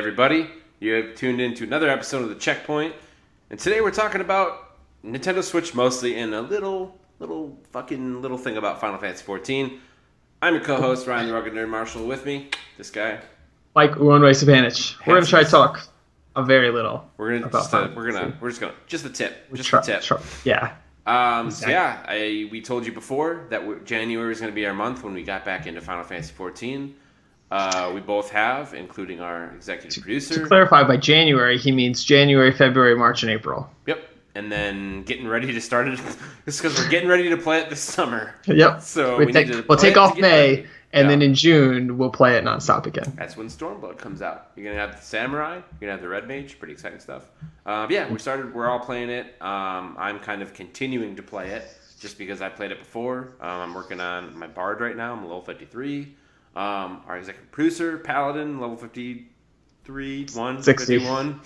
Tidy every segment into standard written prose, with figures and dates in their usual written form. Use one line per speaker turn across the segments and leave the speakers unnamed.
everybody. You have tuned in to another episode of The Checkpoint. And today we're talking about Nintendo Switch mostly and a little thing about Final Fantasy XIV. I'm your co-host, Ryan the Rugged Nerd Marshall. With me, this guy.
Mike Uonway Savanich. We're going to try to talk a very little.
We're just the tip.
Sure. Yeah.
Exactly. We told you before that January is going to be our month when we got back into Final Fantasy XIV. We both have, including our executive producer.
To clarify, by January, he means January, February, March, and April.
Yep. And then getting ready to start it. It's because we're getting ready to play it this summer.
Yep.
So
we'll take off May, and then in June, we'll play it nonstop again.
That's when Stormblood comes out. You're going to have the Samurai. You're going to have the Red Mage. Pretty exciting stuff. We're all playing it. I'm kind of continuing to play it just because I played it before. I'm working on my Bard right now. I'm level 53. Our executive producer, Paladin, level 53, 51.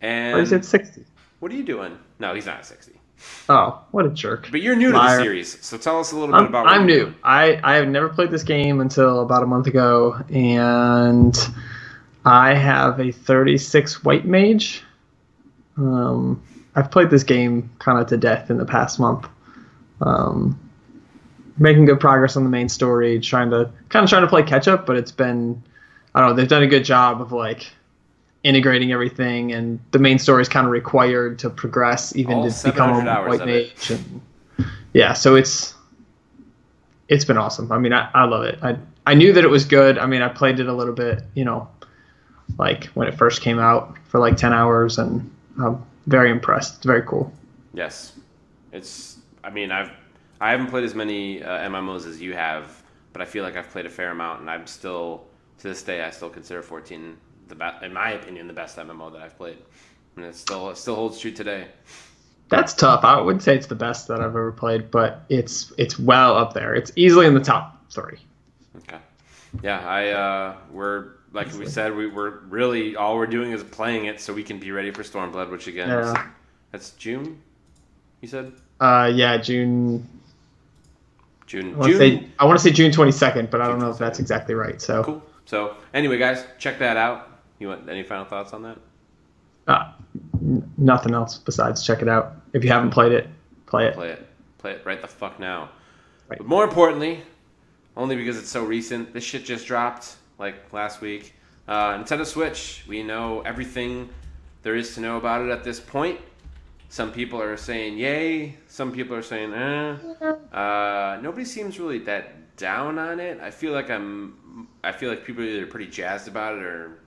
And
or is it 60?
What are you doing? No, he's not at 60.
Oh, what a jerk.
But you're new to the series, so tell us a little bit about what
I'm
you're
new.
doing.
I have never played this game until about a month ago, and I have a 36 white mage. I've played this game kind of to death in the past month. Making good progress on the main story, trying to play catch up, but it's been, I don't know, they've done a good job of like integrating everything, and the main story is kind of required to progress, even
all
to become a white mage. And, yeah, so it's been awesome. I mean, I love it. I knew that it was good. I mean, I played it a little bit, like when it first came out for like 10 hours, and I'm very impressed. It's very cool.
Yes, I haven't played as many MMOs as you have, but I feel like I've played a fair amount, and I'm still, to this day, I still consider 14 in my opinion, the best MMO that I've played, and it still holds true today.
That's tough. I wouldn't say it's the best that I've ever played, but it's well up there. It's easily in the top 3.
Okay. Yeah, we're like we said, we're really all we're doing is playing it so we can be ready for Stormblood, which again, that's June. You said?
Yeah, June. I want to say June 22nd, but I don't know if that's exactly right. So
cool. So anyway, guys, check that out. You want any final thoughts on that?
Nothing else besides check it out. If you haven't played it, play it.
Play it right the fuck now.
Right.
But more importantly, only because it's so recent, this shit just dropped like last week. Nintendo Switch. We know everything there is to know about it at this point. Some people are saying yay. Some people are saying nobody seems really that down on it. I feel like people are either pretty jazzed about it or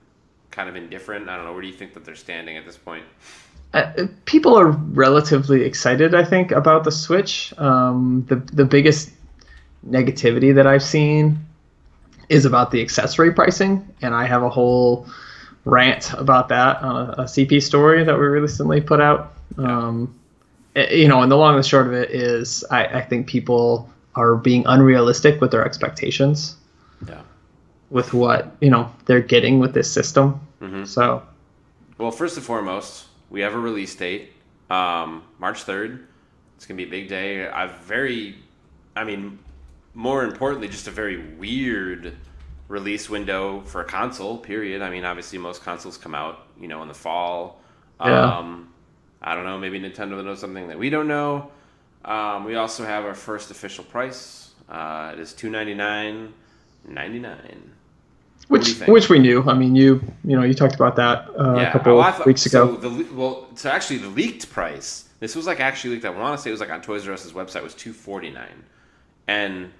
kind of indifferent. I don't know. Where do you think that they're standing at this point?
People are relatively excited, I think, about the Switch. The biggest negativity that I've seen is about the accessory pricing, and I have a whole rant about that on a CP story that we recently put out. And the long and the short of it is I think people are being unrealistic with their expectations.
Yeah.
With what, they're getting with this system.
Mm-hmm.
So.
Well, first and foremost, we have a release date, March 3rd. It's going to be a big day. More importantly, just a very weird release window for a console, period. I mean, obviously most consoles come out, in the fall.
Yeah.
I don't know, maybe Nintendo knows something that we don't know. We also have our first official price. It is $299.99.
Which we knew. I mean, you talked about that a couple weeks ago.
So actually the leaked price, this was like actually leaked. I want to say it was like on Toys R Us's website, was $249. And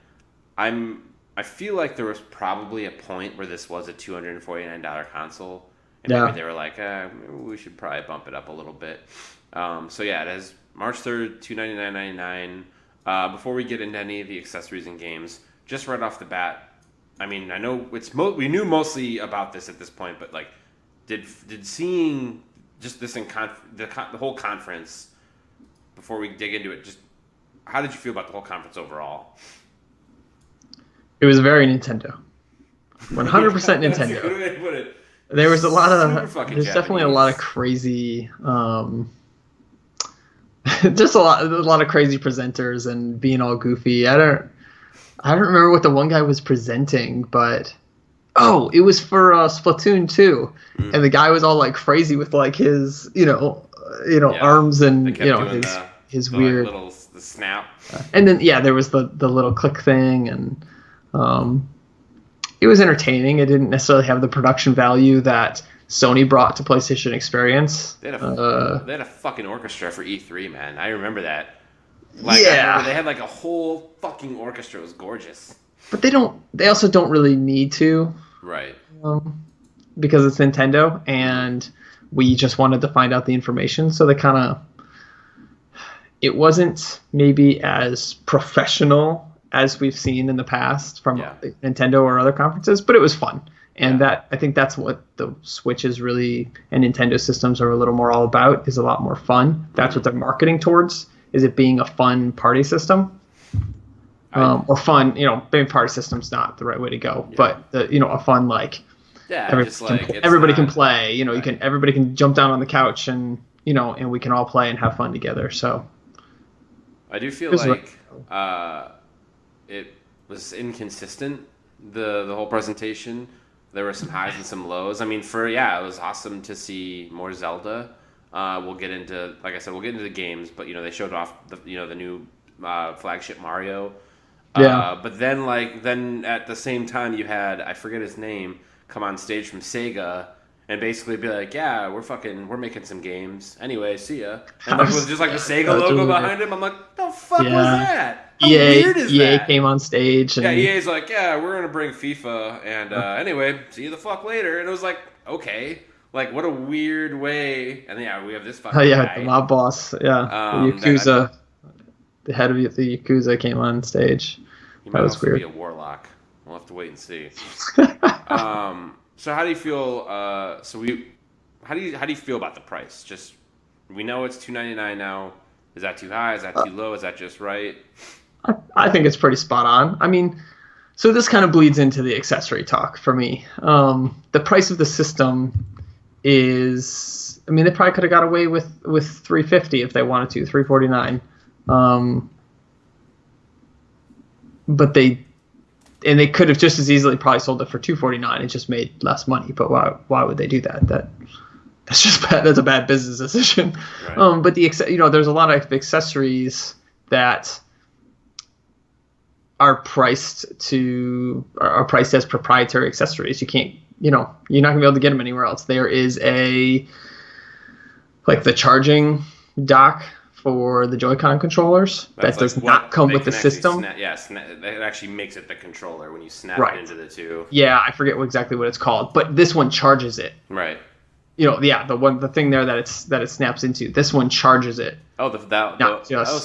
I feel like there was probably a point where this was a $249 console. And maybe they were like, maybe we should probably bump it up a little bit. It has March 3rd, $299.99. Before we get into any of the accessories and games, just right off the bat, I mean, I know we knew mostly about this at this point, but like, did seeing just this in the whole conference, before we dig into it, just how did you feel about the whole conference overall?
It was very Nintendo, 100% Nintendo.
Good way to put it.
There was there's
Japanese.
Definitely a lot of crazy, just a lot of crazy presenters and being all goofy. I don't remember what the one guy was presenting, but Oh, it was for Splatoon 2,
Mm.
and the guy was all like crazy with like his,
Yeah.
arms
They
and
kept doing
his
the
weird.
like, little the snap.
And then there was the little click thing, and it was entertaining. It didn't necessarily have the production value that Sony brought to PlayStation Experience.
They had a fucking orchestra for E3, man. I remember that. Like, I
Yeah.
remember they had like a whole fucking orchestra. It was gorgeous.
But they also don't really need to,
Right.
because it's Nintendo, and we just wanted to find out the information. So it wasn't maybe as professional as we've seen in the past from Nintendo or other conferences, but it was fun. And I think that's what the Switch is really, and Nintendo systems are a little more all about, is a lot more fun. That's what they're marketing towards, is it being a fun party system. Or fun, maybe party system's not the right way to go, but a fun, like, everybody can play, everybody can jump down on the couch and we can all play and have fun together. So
I do feel like it was inconsistent, the whole presentation. There were some highs and some lows. I mean, it was awesome to see more Zelda. We'll get into, like I said, the games, but they showed off the new flagship Mario.
Yeah.
But then at the same time you had, I forget his name, come on stage from Sega and basically be like, yeah, we're making some games. Anyway, see ya. And it was just like the Sega logo behind him. I'm like, the fuck was that? How weird is
EA
that?
came on stage. And
EA's like, yeah, we're gonna bring FIFA, and anyway, see you the fuck later. And it was like, okay, like what a weird way. And we have this fucking guy.
The mob boss, the Yakuza, the head of the Yakuza came on stage.
He might also be a warlock. We'll have to wait and see. So how do you feel? How do you feel about the price? Just, we know it's $299 now. Is that too high? Is that too low? Is that just right?
I think it's pretty spot on. I mean, so this kind of bleeds into the accessory talk for me. The price of the system is, I mean, they probably could have got away with $350 if they wanted to, $349. But they could have just as easily probably sold it for $249 and just made less money. But why would they do that? That's just bad. That's a bad business decision. Right. But there's a lot of accessories that are priced as proprietary accessories. You can't, you're not gonna be able to get them anywhere else. There is the charging dock for the Joy-Con controllers that does not come with the system.
It actually makes it the controller when you snap it into the two.
Yeah, I forget exactly what it's called, but this one charges it.
Right.
The thing there that it snaps into. This one charges it.
Oh, so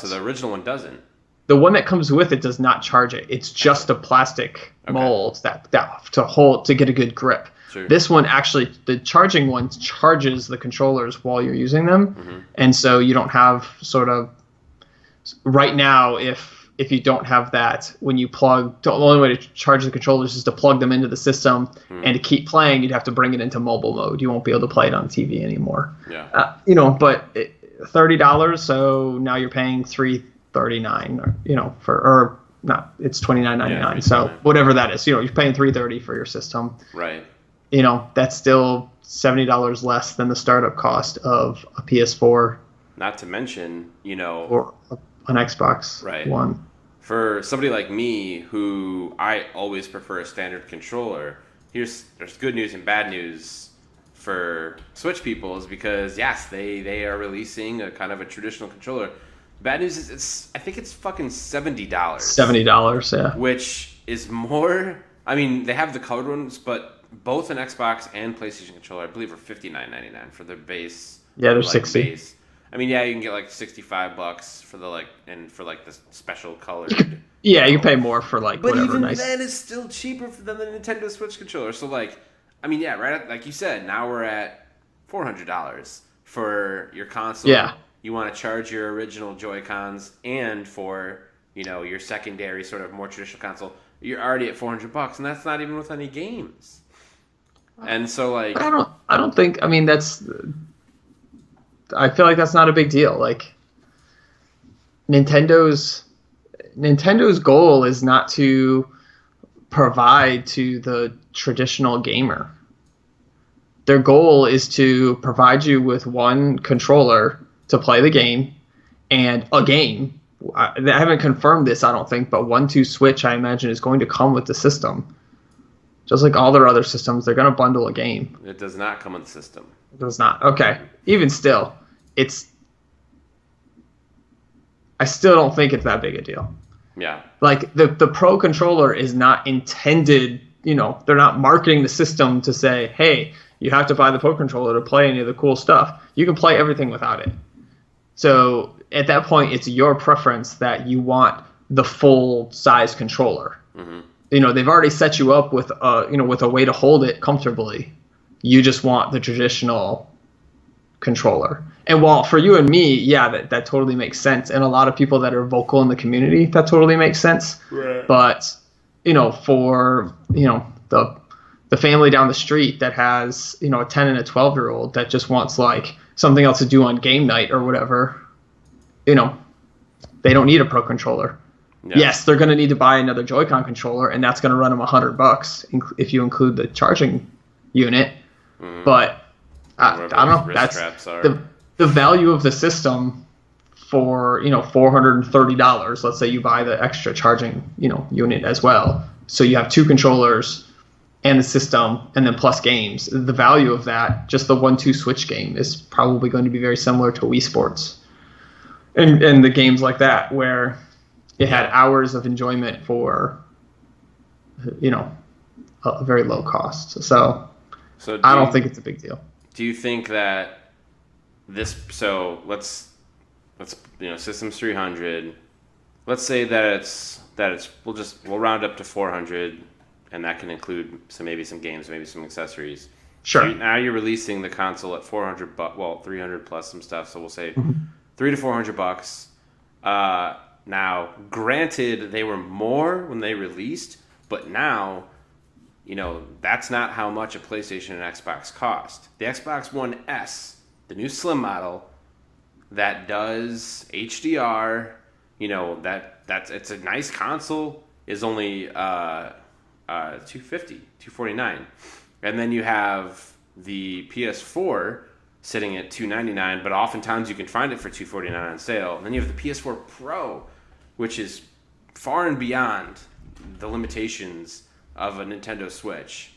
the original one doesn't.
The one that comes with it does not charge it. It's just a plastic mold that to get a good grip. Sure. This one actually, the charging one charges the controllers while you're using them, and so you don't have right now if you don't have that, when you plug, the only way to charge the controllers is to plug them into the system, and to keep playing you'd have to bring it into mobile mode. You won't be able to play it on TV anymore. Yeah. But $30, so now you're paying $339, it's $29.99. Yeah, so whatever that is, you're paying $330 for your system.
Right.
That's still $70 less than the startup cost of a PS4.
Not to mention,
or an Xbox One.
For somebody like me, who I always prefer a standard controller, there's good news and bad news for Switch people, is because yes, they are releasing a kind of a traditional controller. Bad news is I think it's fucking $70.
$70, yeah.
Which is more. I mean, they have the colored ones, but both an Xbox and PlayStation controller, I believe, are $59.99 for the base.
Yeah, they're $60.
Base. I mean, yeah, you can get like $65 for the the special colored.
You can pay more for whatever.
But even then, it's still cheaper than the Nintendo Switch controller. So right, like you said, now we're at $400 for your console.
Yeah.
You want to charge your original Joy-Cons, and for your secondary sort of more traditional console, you're already at $400, and that's not even with any games. And so
but I don't think, I mean, I feel like that's not a big deal. Like Nintendo's goal is not to provide to the traditional gamer. Their goal is to provide you with one controller to play the game and a game. I haven't confirmed this, I don't think, but 1-2 Switch, I imagine, is going to come with the system. Just like all their other systems, they're going to bundle a game.
It does not come with the system.
It does not. Okay. Even still, I still don't think it's that big a deal.
Yeah.
Like, the Pro Controller is not intended, they're not marketing the system to say, hey, you have to buy the Pro Controller to play any of the cool stuff. You can play everything without it. So at that point, it's your preference that you want the full size controller. Mm-hmm. They've already set you up with a way to hold it comfortably. You just want the traditional controller. And while for you and me, yeah, that totally makes sense. And a lot of people that are vocal in the community, that totally makes sense. Right. But, for, the family down the street that has, a 10 and a 12-year-old that just wants like something else to do on game night or whatever, they don't need a Pro Controller. Yeah. Yes, they're going to need to buy another Joy-Con controller, and that's going to run them $100 if you include the charging unit. Mm. But I don't know. That's the value of the system for $430. Let's say you buy the extra charging unit as well, so you have two controllers and the system, and then plus games. The value of that, just the 1-2 Switch game, is probably going to be very similar to Wii Sports, and the games like that where it had hours of enjoyment for a very low cost. So I don't think it's a big deal.
Do you think that this? So let's System's 300. Let's say that we'll round up to 400. And that can include maybe some games, maybe some accessories.
Sure.
So now you're releasing the console at $400, 300 plus some stuff. So we'll say $300 to $400. Now, granted, they were more when they released, but now, that's not how much a PlayStation and Xbox cost. The Xbox One S, the new slim model, that does HDR, it's a nice console, is only $249, and then you have the PS4 sitting at $299, but oftentimes you can find it for $249 on sale. And then you have the PS4 Pro, which is far and beyond the limitations of a Nintendo Switch.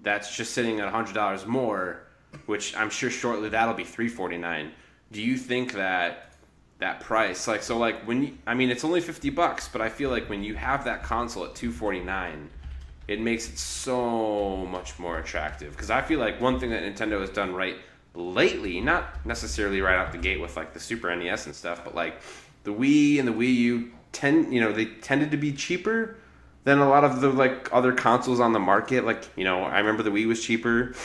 That's just sitting at $100 more, which I'm sure shortly that'll be $349. Do you think that price, it's only $50, but I feel like when you have that console at $249, it makes it so much more attractive. Because I feel like one thing that Nintendo has done right lately, not necessarily right out the gate with like the Super NES and stuff, but like the Wii and the Wii U they tended to be cheaper than a lot of the like other consoles on the market. Like, I remember the Wii was cheaper.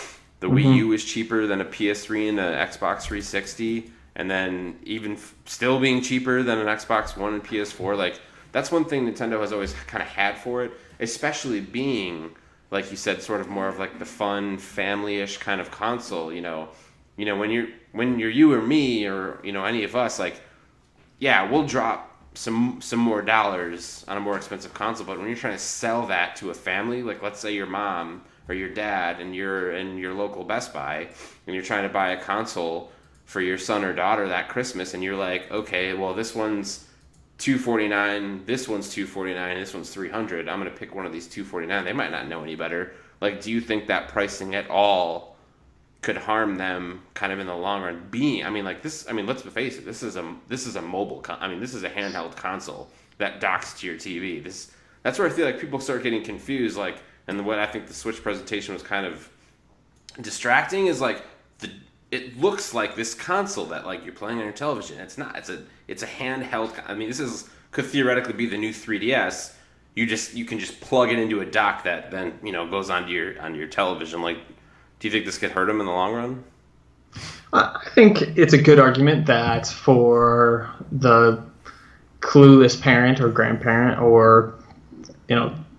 The Wii U was cheaper than a PS3 and an Xbox 360. And then even still being cheaper than an Xbox One and PS4. Like, that's one thing Nintendo has always kind of had for it. Especially being, like you said, sort of more of like the fun, family-ish kind of console. When you're you or me or any of us, like, yeah, we'll drop some more dollars on a more expensive console. But when you're trying to sell that to a family, like let's say your mom or your dad and you're in your local Best Buy and you're trying to buy a console for your son or daughter that Christmas, and you're like, okay, well this one's $249, this one's $249, this one's $300. I'm going to pick one of these $249. They might not know any better. Like, do you think that pricing at all could harm them kind of in the long run? Let's face it, this is a mobile, this is a handheld console that docks to your TV. That's where I feel like people start getting confused, like, and what I think the Switch presentation was kind of distracting is like it looks like this console that like you're playing on your television. It's not. It's a handheld. This could theoretically be the new 3DS. You can just plug it into a dock that then goes onto your television. Like, do you think this could hurt them in the long run?
I think it's a good argument that for the clueless parent or grandparent or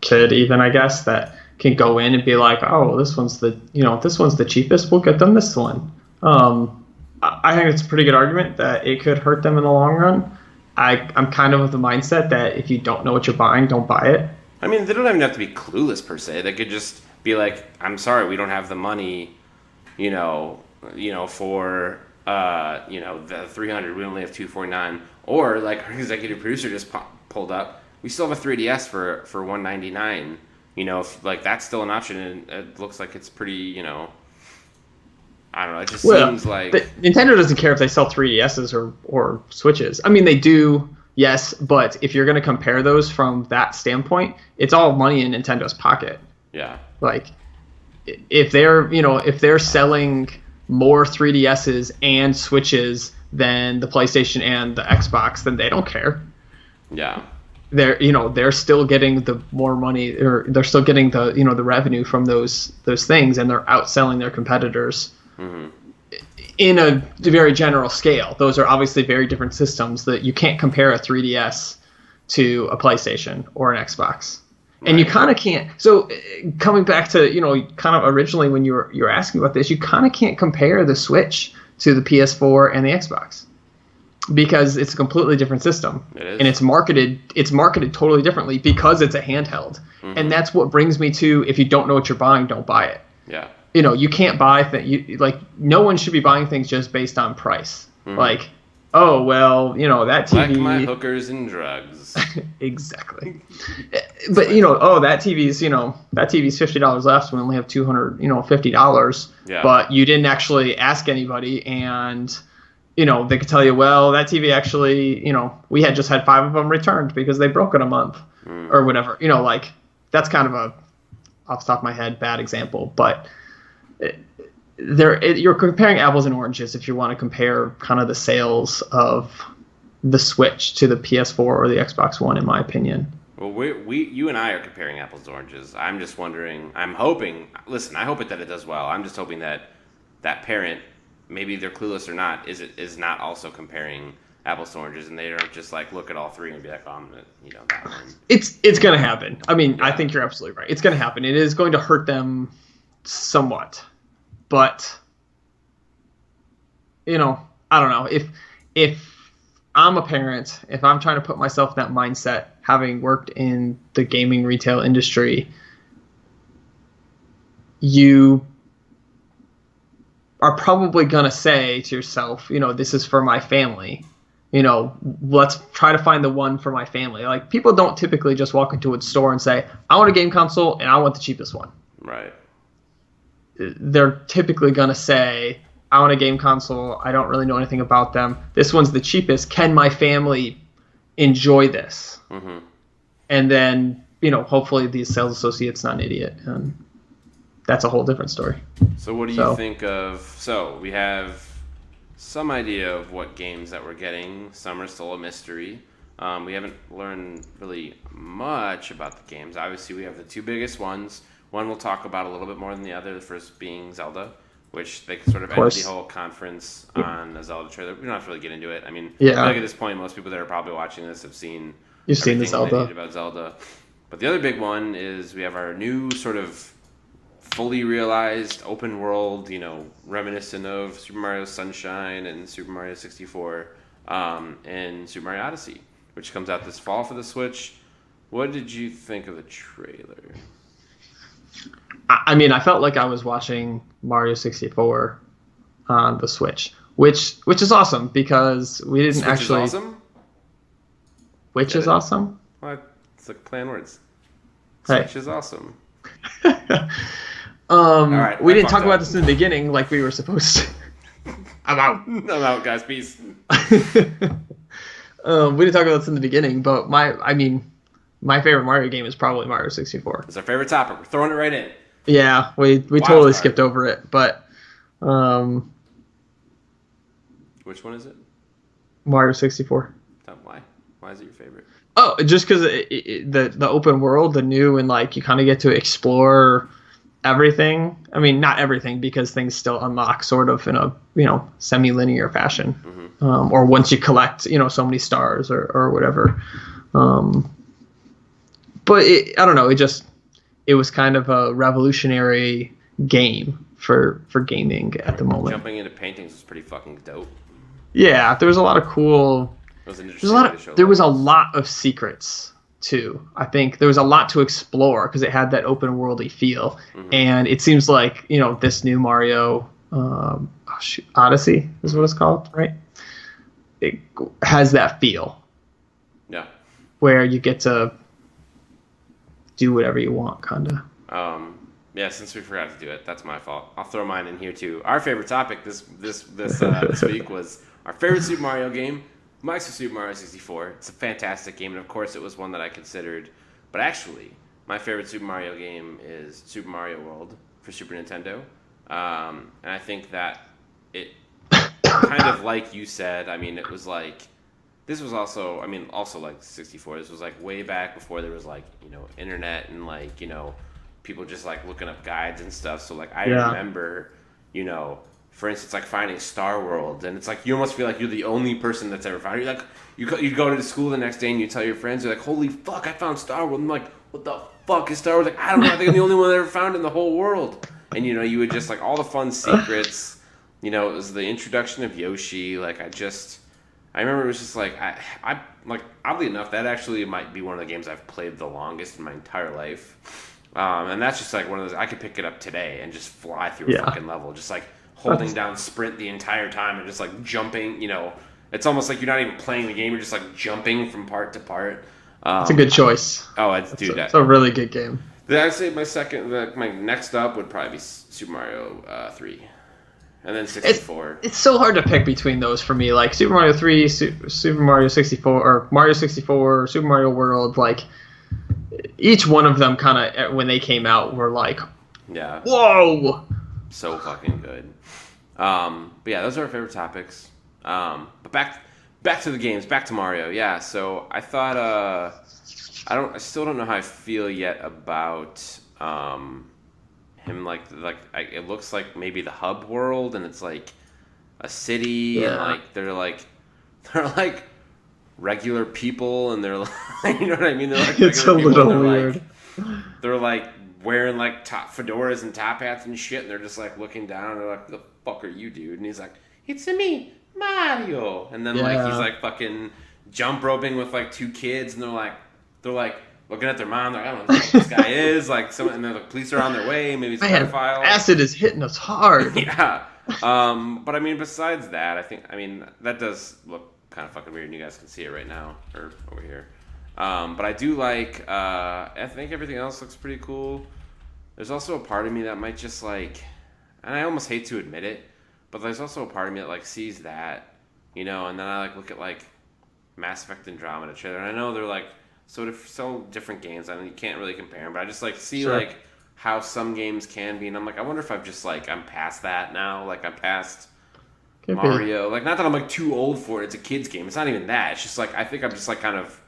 kid even, I guess, that can go in and be like, oh, this one's the cheapest. We'll get them this one. I think it's a pretty good argument that it could hurt them in the long run. I'm kind of of the mindset that if you don't know what you're buying, don't buy it.
I mean, they don't even have to be clueless per se. They could just be like, "I'm sorry, we don't have the money, for the 300. We only have 249." Or like our executive producer just pulled up, we still have a 3DS for 199. If like that's still an option, and it looks like it's pretty, I don't know. It just seems like
Nintendo doesn't care if they sell 3DSs or Switches. I mean, they do. Yes, but if you're going to compare those from that standpoint, it's all money in Nintendo's pocket.
Yeah.
Like, if they're selling more 3DSs and Switches than the PlayStation and the Xbox, then they don't care.
Yeah.
They're still getting the more money, or they're still getting the the revenue from those things, and they're outselling their competitors. Mm-hmm. In a very general scale. Those are obviously very different systems that you can't compare a 3DS to a PlayStation or an Xbox. Right. And you kind of can't. So coming back to, kind of originally when you were asking about this, you kind of can't compare the Switch to the PS4 and the Xbox because it's a completely different system.
It is.
And it's marketed totally differently because it's a handheld. Mm-hmm. And that's what brings me to, if you don't know what you're buying, don't buy it.
Yeah.
You can't buy things. No one should be buying things just based on price. Mm-hmm. Like, oh well, that TV.
Like my hookers and drugs.
Exactly. But that TV's $50 less. We only have $250.
Yeah.
But you didn't actually ask anybody, and they could tell you, well, that TV actually, we had just had 5 of them returned because they broke in a month, or whatever. That's kind of a off the top of my head bad example, but. You're comparing apples and oranges if you want to compare kind of the sales of the Switch to the PS4 or the Xbox One, in my opinion.
Well, you and I are comparing apples to oranges. I'm just wondering. I'm hoping. Listen, I hope that it does well. I'm just hoping that parent, maybe they're clueless or not, is not also comparing apples to oranges, and they don't just like look at all three and be like, "Oh, I'm gonna, that one."
It's gonna happen. I mean, yeah. I think you're absolutely right. It's gonna happen. It is going to hurt them somewhat. But, I don't know. If I'm a parent, if I'm trying to put myself in that mindset, having worked in the gaming retail industry, you are probably going to say to yourself, this is for my family. Let's try to find the one for my family. Like, people don't typically just walk into a store and say, I want a game console and I want the cheapest one.
Right.
They're typically going to say, I want a game console. I don't really know anything about them. This one's the cheapest. Can my family enjoy this? Mm-hmm. And then, hopefully the sales associate's not an idiot. And that's a whole different story.
So what do you think of... So we have some idea of what games that we're getting. Some are still a mystery. We haven't learned really much about the games. Obviously, we have the two biggest ones. One we'll talk about a little bit more than the other, the first being Zelda, which they sort of ended the whole conference on a Zelda trailer. We don't have to really get into it. I mean, I think at this point, most people that are probably watching this have seen
the Zelda.
They need about Zelda. But the other big one is we have our new sort of fully realized open world, reminiscent of Super Mario Sunshine and Super Mario 64 and Super Mario Odyssey, which comes out this fall for the Switch. What did you think of the trailer?
I mean, I felt like I was watching Mario 64 on the Switch, which is awesome because we didn't
Switch
actually.
Is awesome?
Which is awesome?
Well, it's like play on words.
Hey.
Switch is awesome.
All right, we didn't talk about this in the beginning like we were supposed to. I'm out.
I'm out, guys. Peace.
We didn't talk about this in the beginning, but my favorite Mario game is probably Mario 64.
It's our favorite topic. We're throwing it right in.
Yeah, we totally skipped over it, but
which one is it?
Mario 64.
Why? Why is it your favorite?
Oh, just because the open world, the new, and like you kind of get to explore everything. I mean, not everything because things still unlock sort of in a semi-linear fashion, mm-hmm. Or once you collect so many stars or whatever. But I don't know. It was kind of a revolutionary game for gaming at the moment.
Jumping into paintings was pretty fucking dope.
Yeah, there was a lot of cool.
It was an interesting way to show
there was a lot of secrets too. I think there was a lot to explore because it had that open worldy feel,
Mm-hmm.
and it seems like this new Mario, Odyssey is what it's called, right? It has that feel
Yeah.
where you get to do whatever you want, kind of.
Yeah, since we forgot to do it, that's my fault. I'll throw mine in here too. Our favorite topic this week was our favorite Super Mario game, Mike's Super Mario 64. It's a fantastic game, and of course, it was one that I considered. But actually, my favorite Super Mario game is Super Mario World for Super Nintendo, and I think that it kind of like you said. I mean, it was like this was also. I mean, also like 64. This was like way back before there was like internet and like people just like looking up guides and stuff. So like I remember, for instance, like finding Star World, and it's like you almost feel like you're the only person that's ever found it. You're like you go to school the next day and you tell your friends, you're like, holy fuck, I found Star World. I'm like, what the fuck is Star Wars? Like, I don't know, I think I'm the only one that ever found it in the whole world. And you would just like all the fun secrets. It was the introduction of Yoshi. Like I remember it was just like I like oddly enough that actually might be one of the games I've played the longest in my entire life. And that's just like one of those, I could pick it up today and just fly through a fucking level. Just like holding down sprint the entire time and just like jumping, it's almost like you're not even playing the game, you're just like jumping from part to part.
It's a good choice.
It's
a really good game.
I'd say my next up would probably be Super Mario 3. And then 64.
It's so hard to pick between those for me. Like Super Mario 3, Super Mario 64, or Mario 64, Super Mario World, like each one of them kind of, when they came out, were like,
yeah,
whoa,
so fucking good. But yeah, those are our favorite topics. But back to the games, back to Mario. Yeah, so I thought I still don't know how I feel yet about him. Like it looks like maybe the hub world, and it's like a city, and like they're like regular people, and they're like, you know what I mean? They're like
it's a
people,
little weird.
They're like wearing like top fedoras and top hats and shit, and they're just like looking down, and they're like, "The fuck are you, dude?" And he's like, "It's me, Mario." And then like he's like fucking jump roping with like two kids, and they're like looking at their mom. They're like, "I don't know who this guy is." Like and the police are on their way. Maybe it's a pedophile.
Acid is hitting us hard.
Yeah. But I mean, besides that, that does look kind of fucking weird, and you guys can see it right now or over here. But I do like. I think everything else looks pretty cool. There's also a part of me that might just like, and I almost hate to admit it, but there's also a part of me that like sees that, and then I like look at like Mass Effect Andromeda trailer, and I know they're like so different games. I mean, you can't really compare them, but I just like see like how some games can be, and I'm like, I wonder if I've just like I'm past that now. Like I'm past Mario. Like not that I'm like too old for it. It's a kid's game. It's not even that. It's just like I think I'm just like kind of,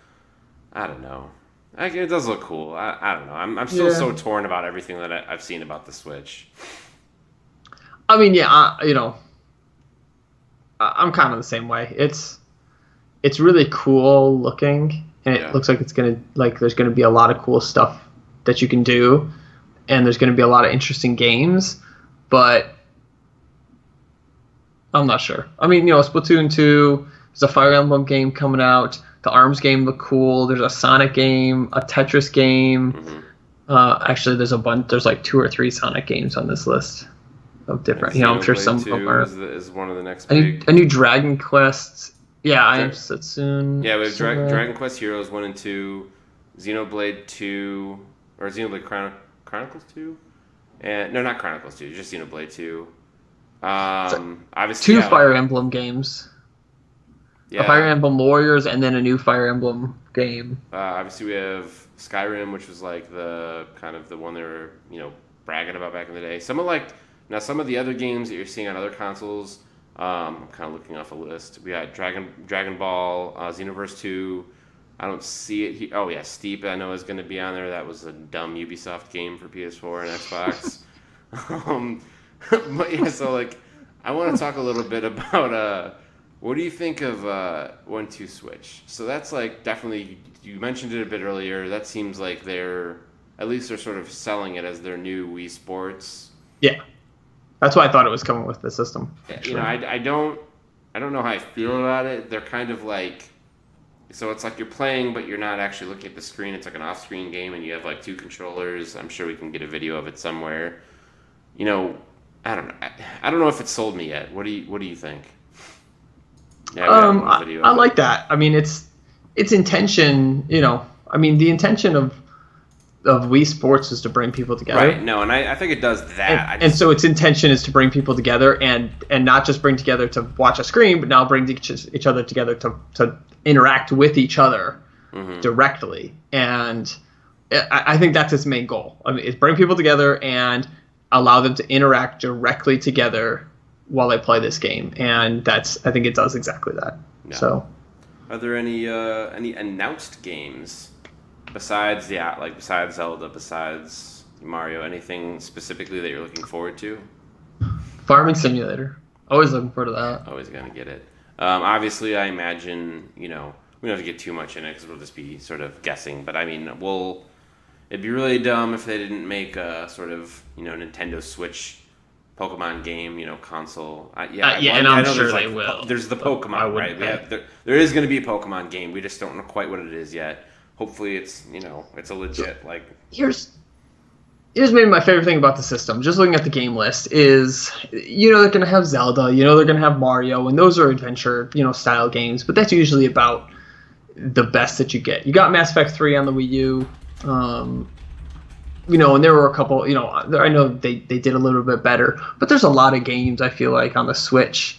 I don't know. It does look cool. I don't know. I'm still so torn about everything that I've seen about the Switch.
I mean, yeah, I'm kind of the same way. It's really cool looking, and it looks like there's gonna be a lot of cool stuff that you can do, and there's gonna be a lot of interesting games, but I'm not sure. I mean, Splatoon 2, there's a Fire Emblem game coming out. The ARMS game look cool. There's a Sonic game, a Tetris game. Mm-hmm. Actually, there's a bunch. There's like 2 or 3 Sonic games on this list of different. I'm sure some of them are.
Is one of the next
a new Dragon Quest. Yeah, I am Setsune.
Yeah, we have Dragon Quest Heroes 1 and 2, Xenoblade 2, or Xenoblade Chronicles 2, and no, not Chronicles 2, just Xenoblade 2. Obviously,
2 Fire Emblem games. Yeah. A Fire Emblem Warriors, and then a new Fire Emblem game.
Obviously, we have Skyrim, which was like the kind of the one they were bragging about back in the day. Some of the other games that you're seeing on other consoles. I'm kind of looking off a list. We got Dragon Ball, Xenoverse 2. I don't see it here. Oh yeah, Steep I know is going to be on there. That was a dumb Ubisoft game for PS4 and Xbox. But yeah, so like I want to talk a little bit about what do you think of 1-2 Switch? So that's like definitely, you mentioned it a bit earlier. That seems like they're sort of selling it as their new Wii Sports.
Yeah. That's why I thought it was coming with the system.
I don't know how I feel about it. They're kind of like, So it's like you're playing, but you're not actually looking at the screen. It's like an off-screen game, and you have like two controllers. I'm sure we can get a video of it somewhere. You know, I don't know. I don't know if it's sold me yet. What do you think? Yeah, we have one video
I
of it.
like that. I mean, its intention. I mean, the intention of Wii Sports is to bring people together.
Right. No, and I think it does that.
And so its intention is to bring people together and not just bring together to watch a screen, but now bring each other together to interact with each other directly. And I think that's its main goal. I mean, it's bring people together and allow them to interact directly together while they play this game. And I think it does exactly that.
Yeah.
So,
are there any announced games besides Zelda, besides Mario, anything specifically that you're looking forward to?
Farming Simulator. Always looking forward to that.
Always gonna get it. Obviously, I imagine we don't have to get too much in it because we'll just be sort of guessing. But I mean, it'd be really dumb if they didn't make a sort of Nintendo Switch Pokemon game, console.
And I'm sure they will.
There's the Pokemon, right? There is going to be a Pokemon game. We just don't know quite what it is yet. Hopefully, it's it's a legit like.
Here's maybe my favorite thing about the system. Just looking at the game list is, they're gonna have Zelda, they're gonna have Mario, and those are adventure, style games. But that's usually about the best that you get. You got Mass Effect 3 on the Wii U. And there were a couple, I know they did a little bit better, but there's a lot of games I feel like on the Switch.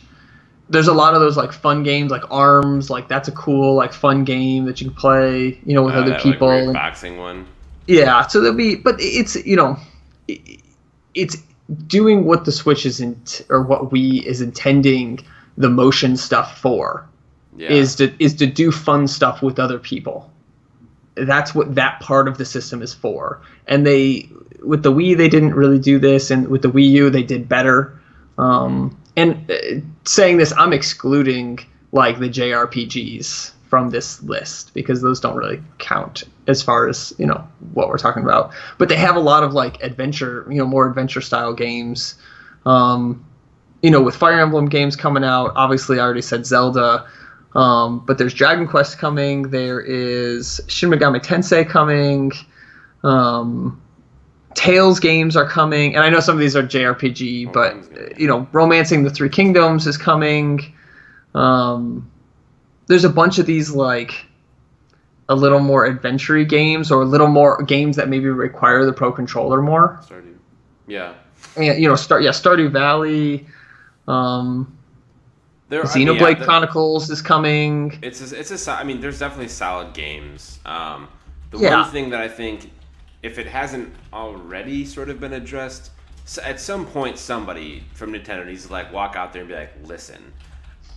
There's a lot of those like fun games like ARMS, like that's a cool like fun game that you can play, with other
that,
people.
Like, weird boxing one.
Yeah, so but it's it's doing what the Switch or what Wii is intending the motion stuff for.
Yeah.
Is to do fun stuff with other people. That's what that part of the system is for. And with the Wii, they didn't really do this, and with the Wii U, they did better. Saying this, I'm excluding like the JRPGs from this list because those don't really count as far as what we're talking about. But they have a lot of like adventure, more adventure style games. With Fire Emblem games coming out, obviously I already said Zelda. But there's Dragon Quest coming. There is Shin Megami Tensei coming. Tales games are coming. And I know some of these are JRPG, but, Romancing the Three Kingdoms is coming. There's a bunch of these, like, a little more adventure-y games or a little more games that maybe require the Pro Controller more.
Stardew. Yeah.
And, Stardew Valley. Xenoblade Chronicles is coming.
There's definitely solid games. The
Yeah.
one thing that I think, if it hasn't already sort of been addressed, at some point somebody from Nintendo needs to like walk out there and be like, listen,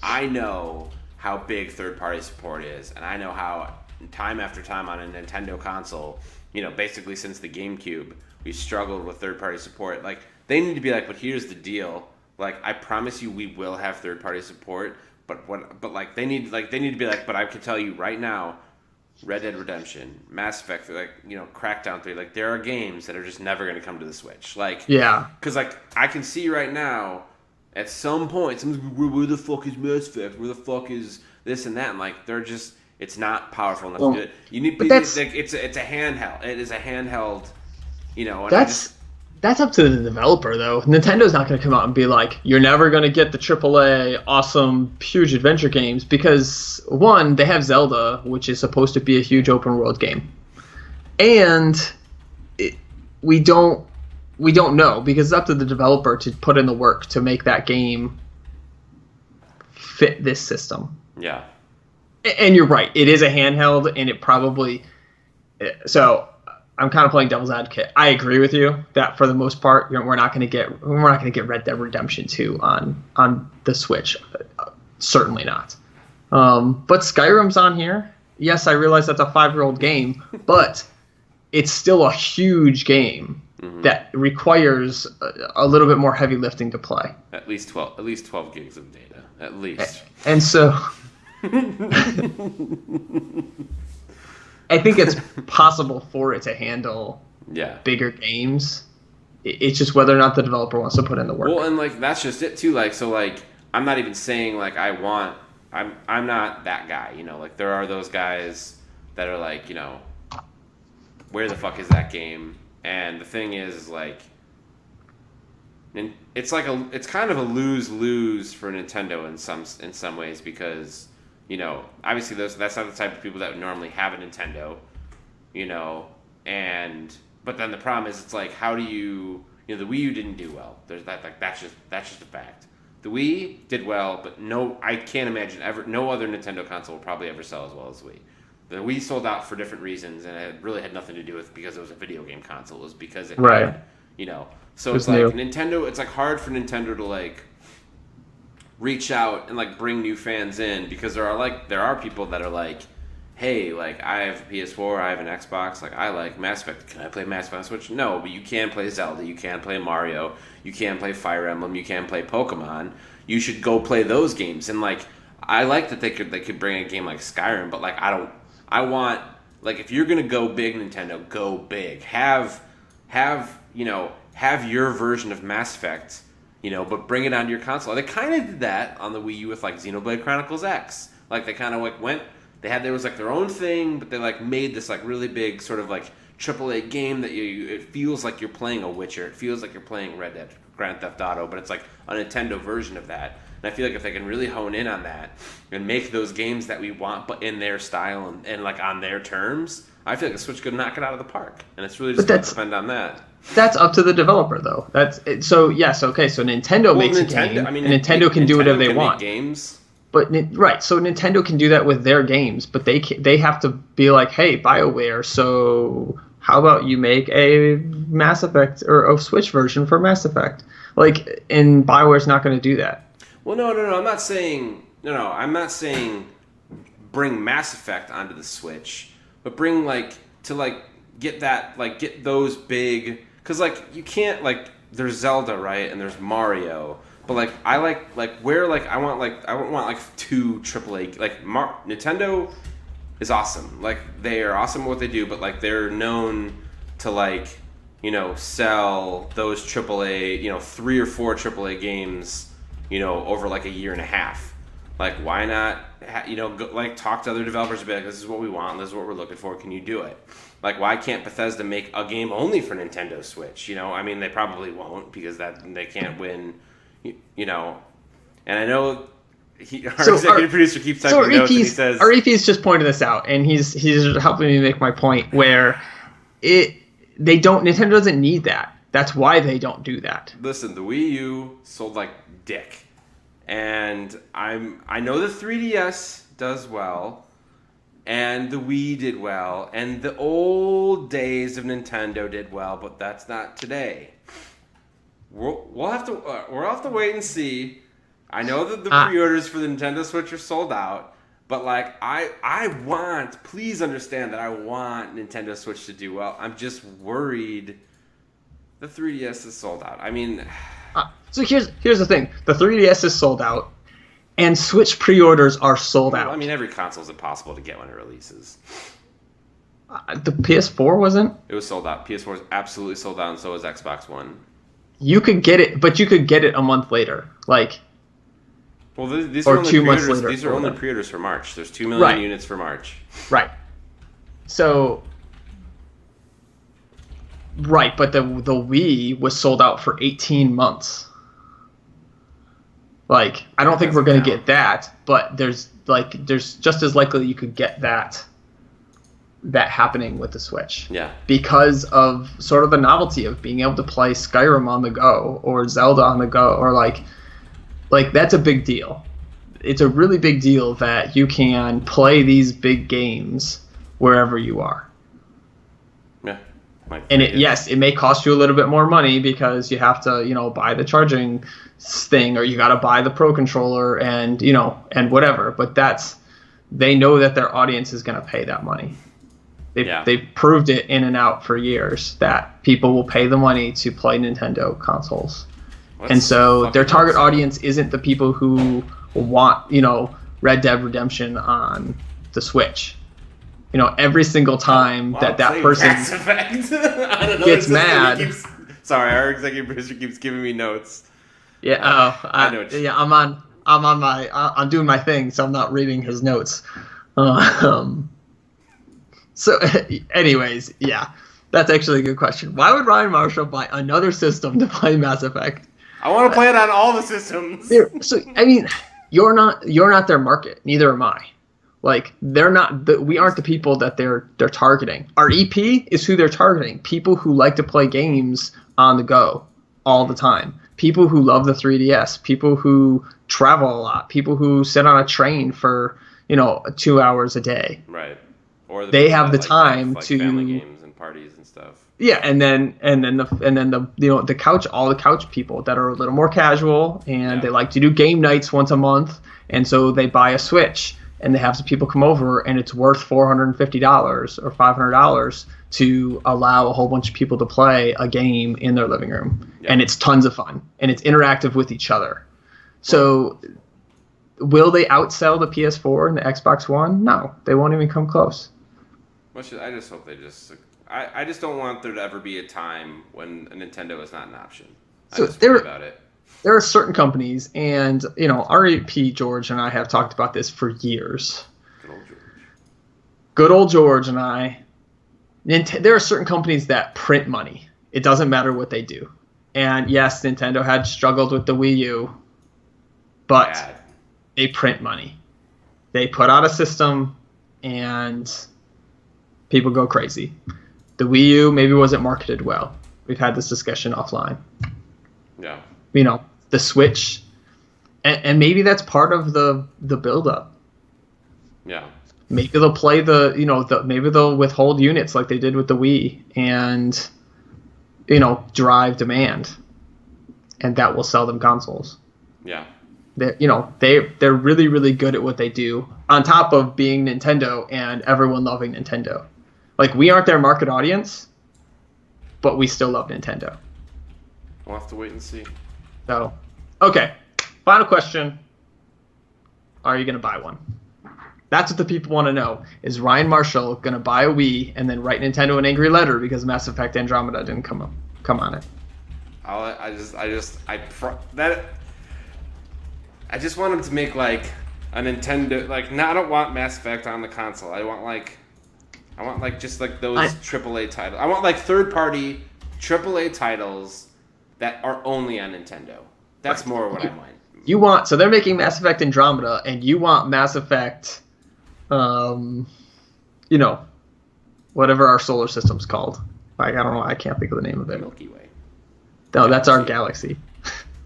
I know how big third-party support is, and I know how time after time on a Nintendo console, basically since the GameCube, we struggled with third-party support. Like, they need to be like, but here's the deal. Like, I promise you we will have third-party support, but they need to be like, but I can tell you right now, Red Dead Redemption, Mass Effect, Crackdown 3, like, there are games that are just never going to come to the Switch. Like,
yeah.
Because, like, I can see right now, at some point, someone's like, where the fuck is Mass Effect? Where the fuck is this and that? And, like, they're just, it's not powerful enough to do it. It's a handheld. It is a handheld, and
That's up to the developer, though. Nintendo's not going to come out and be like, you're never going to get the AAA awesome, huge adventure games because, one, they have Zelda, which is supposed to be a huge open world game. And we don't know because it's up to the developer to put in the work to make that game fit this system.
Yeah.
And you're right. It is a handheld, and it probably... So... I'm kind of playing devil's advocate. I agree with you that for the most part, we're not going to get Red Dead Redemption 2 on the Switch. Certainly not. But Skyrim's on here. Yes, I realize that's a 5-year-old game, but it's still a huge game that requires a little bit more heavy lifting to play.
At least 12 gigs of data. At least.
And so I think it's possible for it to handle bigger games. It's just whether or not the developer wants to put in the work.
Well, and like that's just it too. Like so, like I'm not even saying like I want I'm not that guy, you know. Like there are those guys that are like, you know, where the fuck is that game? And the thing is like, and it's kind of a lose-lose for Nintendo in some ways because, you know, obviously that's not the type of people that would normally have a Nintendo, you know, but then the problem is it's like how do you know, the Wii U didn't do well. There's that, like that's just a fact. The Wii did well, but I can't imagine no other Nintendo console will probably ever sell as well as the Wii. The Wii sold out for different reasons, and it really had nothing to do with because it was a video game console. It was because it had, you know. So it's like new. Nintendo. It's like hard for Nintendo to like reach out and like bring new fans in because there are people that are like, hey, like I have a PS4, I have an Xbox, like I like Mass Effect. Can I play Mass Effect on Switch? No, but you can play Zelda, you can play Mario, you can play Fire Emblem, you can play Pokemon. You should go play those games. And like I like that they could bring a game like Skyrim, but like I want like if you're gonna go big, Nintendo, go big. Have your version of Mass Effect, you know, but bring it onto your console. They kind of did that on the Wii U with like Xenoblade Chronicles X. Like they kind of like went. There was like their own thing, but they like made this like really big sort of like AAA game that it feels like you're playing a Witcher. It feels like you're playing Red Dead, Grand Theft Auto, but it's like a Nintendo version of that. And I feel like if they can really hone in on that and make those games that we want, but in their style and like on their terms, I feel like the Switch could knock it out of the park. And it's really just going to depend on that.
That's up to the developer, though. That's it. So yes, okay. So Nintendo makes a game, and Nintendo can do whatever they want.
Games.
But right, so Nintendo can do that with their games, but they have to be like, hey, BioWare, so how about you make a Mass Effect or a Switch version for Mass Effect? Like, and BioWare's not going to do that.
Well, no. I'm not saying bring Mass Effect onto the Switch, but bring get those big, because like you can't like there's Zelda, right, and there's Mario. But like I want two AAA Nintendo is awesome. Like they are awesome at what they do, but like they're known to like, you know, sell those AAA, you know, 3 or 4 AAA games, you know, over like a year and a half. Like why not talk to other developers and be like, this is what we want, this is what we're looking for, can you do it? Like why can't Bethesda make a game only for Nintendo Switch? You know, I mean they probably won't because they can't win. You know, and I know our executive producer keeps typing notes and he says...
Our EP's just pointed this out, and he's helping me make my point, where Nintendo doesn't need that. That's why they don't do that.
Listen, the Wii U sold like dick. And I know the 3DS does well, and the Wii did well, and the old days of Nintendo did well, but that's not today. We'll have to wait and see. I know that the pre-orders for the Nintendo Switch are sold out, but like please understand that I want Nintendo Switch to do well. I'm just worried the 3DS is sold out. I mean,
so here's the thing: the 3DS is sold out, and Switch pre-orders are sold out.
I mean, every console is impossible to get when it releases.
The PS4 wasn't.
It was sold out. PS4 is absolutely sold out, and so is Xbox One.
You could get it, but you could get it a month later, like.
Well, these are only
2 months later.
These are only pre-orders for March. There's 2 million units for March.
Right. So. Right, but the Wii was sold out for 18 months. Like, I don't think we're going to get that, but there's just as likely you could get that happening with the Switch.
Yeah.
Because of sort of the novelty of being able to play Skyrim on the go or Zelda on the go, or like that's a big deal. It's a really big deal that you can play these big games wherever you are.
Yeah.
And it may cost you a little bit more money because you have to, you know, buy the charging thing, or you got to buy the Pro Controller and, you know, and whatever, but they know that their audience is going to pay that money. They've proved it in and out for years that people will pay the money to play Nintendo consoles. And so their target audience isn't the people who want, you know, Red Dead Redemption on the Switch. You know, every single time that person gets mad.
Sorry, our executive producer keeps giving me notes.
Yeah,
I know.
Yeah, I'm on I'm doing my thing, so I'm not reading his notes. Um, so, anyways, yeah, that's actually a good question. Why would Ryan Marshall buy another system to play Mass Effect?
I want to play it on all the systems.
So, I mean, you're not their market. Neither am I. Like, they're not. We aren't the people that they're targeting. Our EP is who they're targeting. People who like to play games on the go all the time. People who love the 3DS. People who travel a lot. People who sit on a train for 2 hours a day.
Right. Or
they have the
like
time
like
to
family games and parties and stuff.
Yeah, and then the couch, all the couch people that are a little more casual and they like to do game nights once a month, and so they buy a Switch and they have some people come over and it's worth $450 or $500 to allow a whole bunch of people to play a game in their living room, and it's tons of fun and it's interactive with each other. So, will they outsell the PS4 and the Xbox One? No, they won't even come close.
I just hope they just. I just don't want there to ever be a time when a Nintendo is not an option.
So
I just worry about it.
There are certain companies, and REP George and I have talked about this for years.
Good old George.
Good old George and I. There are certain companies that print money. It doesn't matter what they do. And yes, Nintendo had struggled with the Wii U, but they print money. They put out a system, and people go crazy. The Wii U maybe wasn't marketed well. We've had this discussion offline.
Yeah.
The Switch, and maybe that's part of the build-up.
Yeah.
Maybe they'll play maybe they'll withhold units like they did with the Wii and, drive demand, and that will sell them consoles.
Yeah.
They're really, really good at what they do, on top of being Nintendo and everyone loving Nintendo. Like, we aren't their market audience, but we still love Nintendo.
We'll have to wait and see.
So, okay. Final question. Are you going to buy one? That's what the people want to know. Is Ryan Marshall going to buy a Wii and then write Nintendo an angry letter because Mass Effect Andromeda didn't come on it?
I just want him to make like a Nintendo, like, no, I don't want Mass Effect on the console. I want just like those AAA titles. I want like third-party AAA titles that are only on Nintendo. That's more what I want.
So they're making Mass Effect Andromeda, and you want Mass Effect, whatever our solar system's called. Like, I don't know, I can't think of the name of it.
Milky Way.
No, that's our galaxy.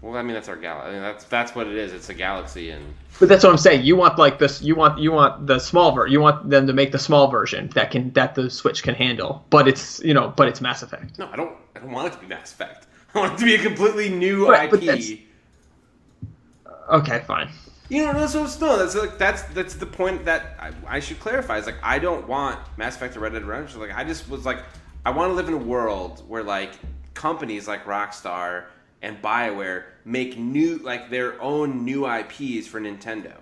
Well, I mean, that's our galaxy. I mean, that's what it is. It's a galaxy, and.
But that's what I'm saying. You want like this. You want the small version. You want them to make the small version that the Switch can handle. But it's Mass Effect.
No, I don't want it to be Mass Effect. I want it to be a completely new IP.
Okay, fine.
That's the point that I should clarify. It's like, I don't want Mass Effect or Red Dead Redemption. Like, I just was like, I want to live in a world where like companies like Rockstar and BioWare make new, like, their own new IPs for Nintendo.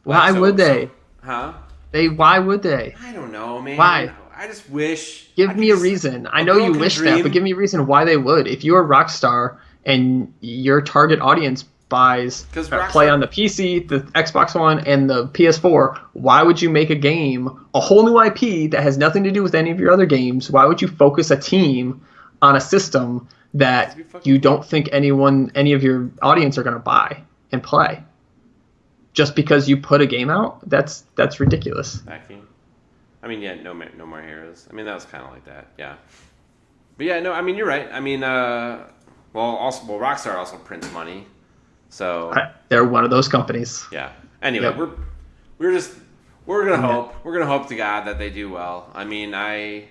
Why would they?
Huh?
Why would they?
I don't know, man.
Why?
I just wish.
Give me a reason. I know you wish that, but give me a reason why they would. If you're Rockstar and your target audience buys play on the PC, the Xbox One, and the PS4, why would you make a game, a whole new IP that has nothing to do with any of your other games? Why would you focus a team on a system that you don't think any of your audience are going to buy and play? Just because you put a game out? That's ridiculous.
Backing. I mean, yeah, no more heroes. I mean, that was kind of like that, yeah. But yeah, no, I mean, you're right. I mean, Rockstar also prints money, so
they're one of those companies.
Yeah. Anyway, we're gonna hope. We're gonna hope to God that they do well. I mean, I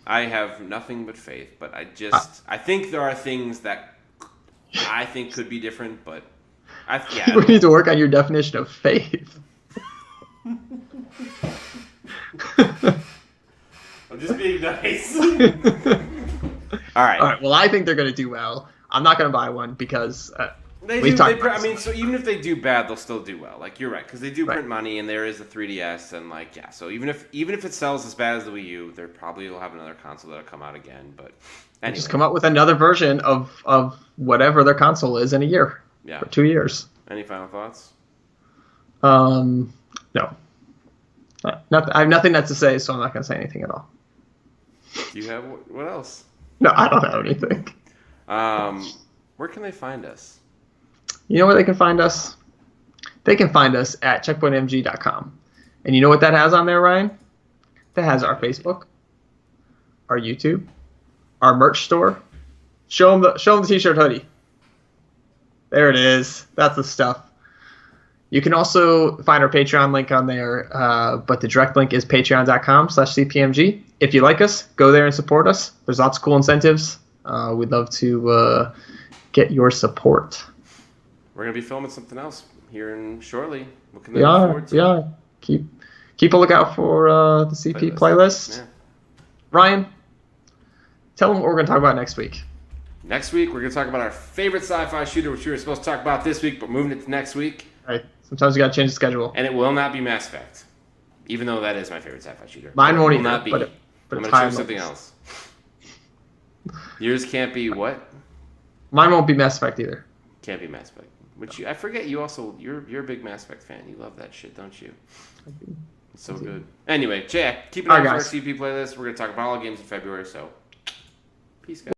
have nothing but faith, but I think there are things that I think could be different, but
we need to work on your definition of faith.
I'm just being nice. All right.
Well, I think they're going to do well. I'm not going to buy one because
so even if they do bad, they'll still do well. Like, you're right, because they do print money, and there is a 3DS, and like, yeah. So even if it sells as bad as the Wii U, they probably will have another console that'll come out again. But anyway.
Just come out with another version of whatever their console is in a year.
Yeah.
For 2 years.
Any final thoughts?
No. I have nothing else to say, so I'm not going to say anything at all.
Do you have what else?
No, I don't have anything.
Where can they find us?
You know where they can find us? They can find us at checkpointmg.com. And you know what that has on there, Ryan? That has our Facebook, our YouTube, our merch store. Show them the t-shirt hoodie. There it is. That's the stuff. You can also find our Patreon link on there, but the direct link is patreon.com/cpmg. If you like us, go there and support us. There's lots of cool incentives. We'd love to get your support.
We're going to be filming something else here in shortly. What can
We
they look
are.
forward to?
We are. Keep a lookout for the CP playlist.
Yeah.
Ryan, tell them what we're going to talk about next week.
Next week, we're going to talk about our favorite sci-fi shooter, which we were supposed to talk about this week, but moving it to next week.
All right. Sometimes you got to change the schedule.
And it will not be Mass Effect, even though that is my favorite sci-fi shooter.
Mine won't
will
either,
not be.
but
I'm
it's
going to
high
choose something
levels.
else. Yours can't be what?
Mine won't be Mass Effect either.
Can't be Mass Effect. Which I forget. You also you're a big Mass Effect fan. You love that shit, don't you? It's so good. Anyway, Jack, keep an eye
All right,
on our
guys.
CP playlist. We're going to talk about all games in February, so peace, guys.